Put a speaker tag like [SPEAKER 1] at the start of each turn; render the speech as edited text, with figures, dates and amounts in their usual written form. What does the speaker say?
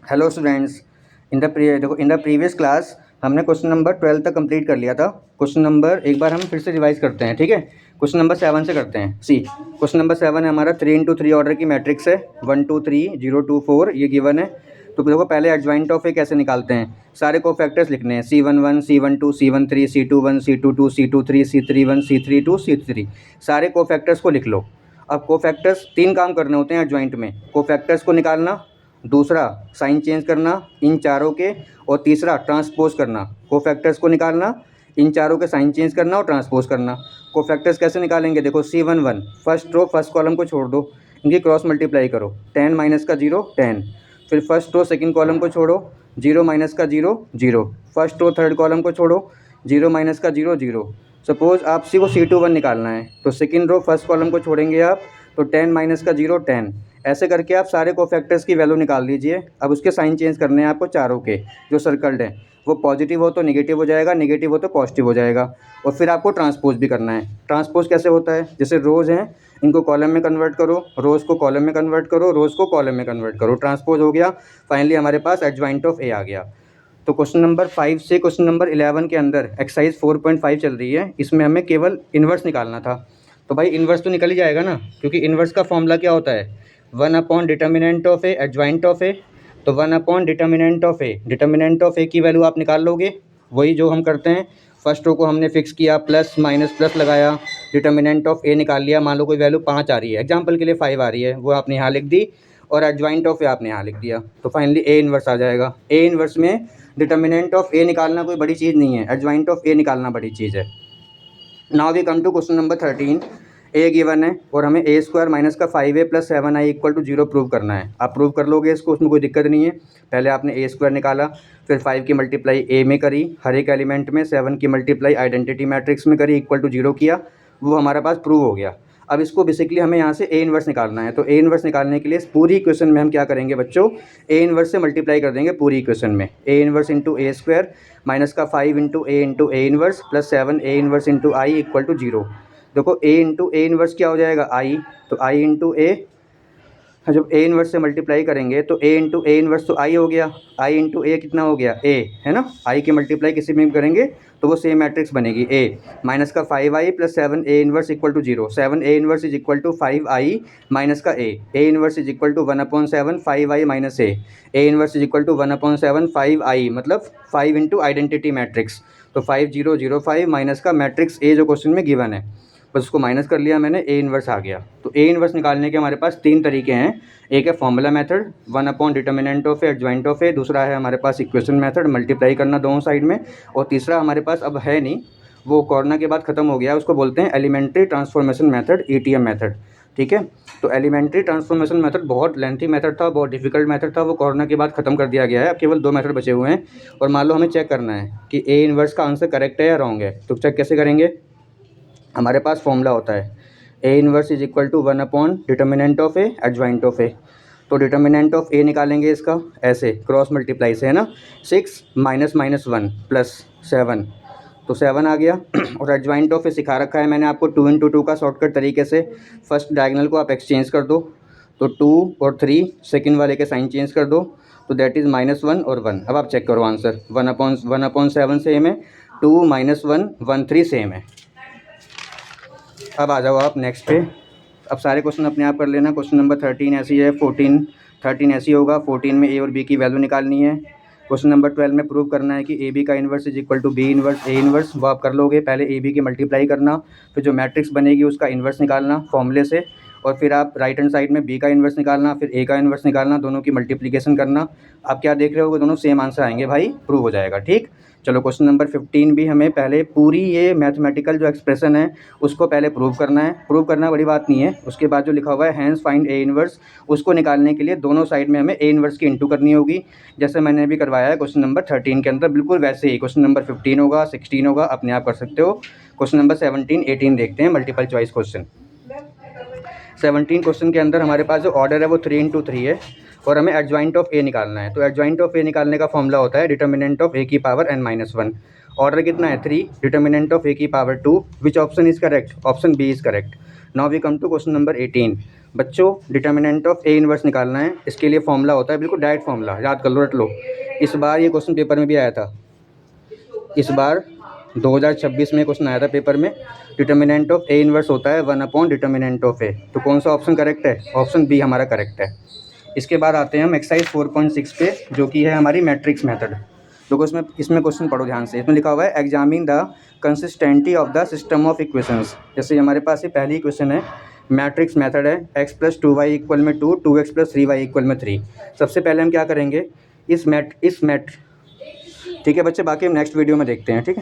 [SPEAKER 1] Hello students. In the previous class हमने question number 12 तक complete कर लिया था। क्वेश्चन नंबर एक बार हम फिर से रिवाइज करते हैं, ठीक है। क्वेश्चन नंबर 7 से करते हैं। सी क्वेश्चन नंबर 7 है हमारा 3 into 3 ऑर्डर की मैट्रिक्स है 1 2 3 0 2 4 ये गिवन है। तो देखो पहले एडजॉइंट ऑफ ए कैसे निकालते हैं। सारे कोफैक्टर्स लिखने हैं C11 C12 C13 C21 C22 C23 C31 C32 C33 सारे कोफैक्टर्स को लिख लो। अब कोफैक्टर्स 3 काम करने होते हैं एडजॉइंट में, कोफैक्टर्स को निकालना, दूसरा साइन चेंज करना इन चारों के, और तीसरा ट्रांसपोज करना। कोफैक्टर्स को निकालना, इन चारों के साइन चेंज करना और ट्रांसपोज करना। कोफैक्टर्स कैसे निकालेंगे, देखो C11 first row first column को छोड़ दो, इनकी क्रॉस मल्टीप्लाई करो, 10 माइनस का 0 10। फिर फर्स्ट रो सेकंड कॉलम को छोड़ो, 0 माइनस का 0 0। फर्स्ट रो थर्ड कॉलम को छोड़ो, 0 माइनस का 0 0। सपोज आप सी को C21 निकालना है तो सेकंड रो फर्स्ट कॉलम को छोड़ेंगे आप, तो 10 माइनस का 0 10। ऐसे करके आप सारे कोफैक्टर्स की वैल्यू निकाल लीजिए। अब उसके साइन चेंज करने हैं आपको चारों के, जो सर्कल्ड हैं वो पॉजिटिव हो तो नेगेटिव हो जाएगा, नेगेटिव हो तो पॉजिटिव हो जाएगा। और फिर आपको ट्रांसपोज भी करना है। ट्रांसपोज कैसे होता है, जैसे रोज़ हैं इनको कॉलम में कन्वर्ट करो, रोज़ को कॉलम में कन्वर्ट करो, रोज़ को कॉलम में कन्वर्ट करो, ट्रांसपोज हो गया। फाइनली हमारे पास एडजॉइंट ऑफ ए आ गया। तो क्वेश्चन नंबर 5 से क्वेश्चन नंबर 11 के अंदर एक्सरसाइज 4.5 चल रही है, इसमें हमें केवल इन्वर्स निकालना था। तो भाई इन्वर्स तो निकल ही जाएगा ना, क्योंकि इन्वर्स का फॉर्मूला क्या होता है, 1 upon determinant of A adjoint of A. तो 1 upon determinant of A, determinant of A की वैल्यू आप निकाल लोगे, वही जो हम करते हैं। फर्स्ट रो को हमने फिक्स किया, प्लस माइनस प्लस लगाया, डिटर्मिनेंट ऑफ ए निकाल लिया। मान लो कोई वैल्यू 5 आ रही है, एग्जाम्पल के लिए 5 आ रही है, वो आपने यहाँ लिख दी, और एडजॉइंट ऑफ ए आपने यहाँ लिख दिया। तो फाइनली ए इन्वर्स आ जाएगा। ए इन्वर्स में डिटर्मिनेंट ऑफ ए निकालना कोई बड़ी चीज़ नहीं है, एडजॉइंट ऑफ ए निकालना बड़ी चीज़ है। Now we come to question number 13। A given है और हमें ए स्क्वायर माइनस का 5a plus 7i equal to 0 prove करना है। आप प्रूव कर लोगे इसको, उसमें कोई दिक्कत नहीं है। पहले आपने ए स्क्वायर निकाला, फिर 5 की मल्टीप्लाई ए में करी हर एक एलिमेंट में, 7 की मल्टीप्लाई आइडेंटिटी मैट्रिक्स में करी, इक्वल टू 0 किया, वो हमारा पास प्रूव हो गया। अब इसको बेसिकली हमें यहाँ से ए इन्वर्स निकालना है। तो ए इन्वर्स निकालने के लिए पूरी इक्वेशन में हम क्या करेंगे बच्चों, ए इन्वर्स से मल्टीप्लाई कर देंगे पूरी इक्वेशन में। A inverse into A square minus का 5 into A inverse plus 7 A inverse into I equal to 0। देखो ए इंटू ए इन्वर्स क्या हो जाएगा, आई, तो आई इंटू ए, जब ए इन्वर्स से मल्टीप्लाई करेंगे तो ए इंटू ए इन्वर्स तो आई हो गया, आई इंटू ए कितना हो गया, ए, है ना। आई की मल्टीप्लाई किसी में करेंगे तो वो सेम मैट्रिक्स बनेगी। ए माइनस का 5i plus 7 A inverse equal to 0, 7 A inverse is equal to 5i minus का A inverse is equal to 1/7 5i minus A inverse is equal to 1/7 5i, मतलब 5 इंटू आइडेंटिटी मैट्रिक्स। तो 5005 minus का matrix A जो question में given है, बस उसको minus कर लिया मैंने, ए इन्वर्स आ गया। तो ए इन्वर्स निकालने के हमारे पास 3 तरीके हैं। एक है formula method 1 upon determinant of A adjoint of A, दूसरा है हमारे पास इक्वेशन मेथड मल्टीप्लाई करना दोनों साइड में, और तीसरा हमारे पास अब है नहीं, वो कोरोना के बाद ख़त्म हो गया, उसको बोलते हैं elementary transformation method, ETM method, ठीक है। तो एलिमेंट्री ट्रांसफॉर्मेशन मेथड बहुत लेंथी मेथड था, बहुत डिफिकल्ट मेथड था, वो कोरोना के बाद ख़त्म कर दिया गया है। अब केवल 2 मेथड बचे हुए हैं, और मान लो हमें चेक करना है कि ए इन्वर्स का आंसर करेक्ट है या रॉन्ग है। तो चेक कैसे करेंगे, हमारे पास फॉर्मूला होता है A inverse is equal to 1 upon determinant of A adjoint of A. तो डिटर्मिनेंट ऑफ ए निकालेंगे इसका ऐसे क्रॉस मल्टीप्लाई से, है ना, 6 माइनस माइनस 1 प्लस 7, तो 7 आ गया। और एडजॉइंट ऑफ ए सिखा रखा है मैंने आपको 2 इंटू 2 का शॉर्टकट तरीके से। फर्स्ट डायगनल को आप एक्सचेंज कर दो, तो 2 और 3, सेकेंड वाले के साइन चेंज कर दो, तो दैट इज़ -1 और 1। अब आप चेक करो आंसर, 1/7 सेम है, 2 माइनस 1 1 3 सेम है। अब आ जाओ आप नेक्स्ट पे। अब सारे क्वेश्चन अपने आप कर लेना। क्वेश्चन नंबर 13 ऐसी है, 13 ऐसी होगा। 14 में ए और बी की वैल्यू निकालनी है। क्वेश्चन नंबर 12 में प्रूव करना है कि ए बी का inverse is equal to B inverse A inverse, वो आप कर लोगे। पहले ए बी की मल्टीप्लाई करना, फिर जो मैट्रिक्स बनेगी उसका इन्वर्स निकालना फॉर्मूले से, और फिर आप राइट हैंड साइड में बी का इन्वर्स निकालना, फिर ए का इन्वर्स निकालना, दोनों की मल्टीप्लिकेशन करना। आप क्या देख रहे होगे, दोनों सेम आंसर आएंगे भाई, प्रूव हो जाएगा, ठीक। चलो क्वेश्चन नंबर 15 भी हमें पहले पूरी ये मैथमेटिकल जो एक्सप्रेशन है उसको पहले प्रूव करना है। प्रूव करना बड़ी बात नहीं है, उसके बाद जो लिखा हुआ है हैंस फाइंड ए इन्वर्स, उसको निकालने के लिए दोनों साइड में हमें ए इन्वर्स की इंटू करनी होगी, जैसे मैंने अभी करवाया है क्वेश्चन नंबर 13 के अंदर, बिल्कुल वैसे ही क्वेश्चन नंबर 15 होगा, 16 होगा, अपने आप कर सकते हो। क्वेश्चन नंबर 17 18 देखते हैं, मल्टीपल चॉइस क्वेश्चन। 17 क्वेश्चन के अंदर हमारे पास जो ऑर्डर है वो 3 इंटू 3 है, और हमें एडजॉइंट ऑफ ए निकालना है। तो एडजॉइंट ऑफ ए निकालने का फॉर्मूला होता है डिटर्मिनेंट ऑफ ए की पावर n-1, ऑर्डर कितना है 3, डिटर्मिनेंट ऑफ ए की power 2, which option is correct, option B is correct. Now we come to question number 18। बच्चों डिटर्मिनेंट ऑफ ए इनवर्स निकालना है, इसके लिए फॉर्मूला होता है बिल्कुल डायरेक्ट फॉर्मूला, याद कर लो, रट लो। इस बार ये क्वेश्चन पेपर में भी आया था, इस बार 2026 में क्वेश्चन आया था पेपर में। डिटर्मिनेंट ऑफ ए इनवर्स होता है 1 अपॉन डिटर्मिनेंट ऑफ ए। तो कौन सा ऑप्शन करेक्ट है, ऑप्शन बी हमारा करेक्ट है। इसके बाद आते हैं हम एक्सरसाइज 4.6 पे, जो कि है हमारी मैट्रिक्स मेथड। देखो इसमें क्वेश्चन पढ़ो ध्यान से। इसमें लिखा हुआ है examine the consistency of the system of equations. जैसे हमारे पास ये पहली इक्वेशन है, मैट्रिक्स मेथड है, x + 2y = 2, 2x + 3y = 3। सबसे पहले हम क्या करेंगे, इस मैट ठीक है बच्चे, बाकी हम नेक्स्ट वीडियो में देखते हैं, ठीक है।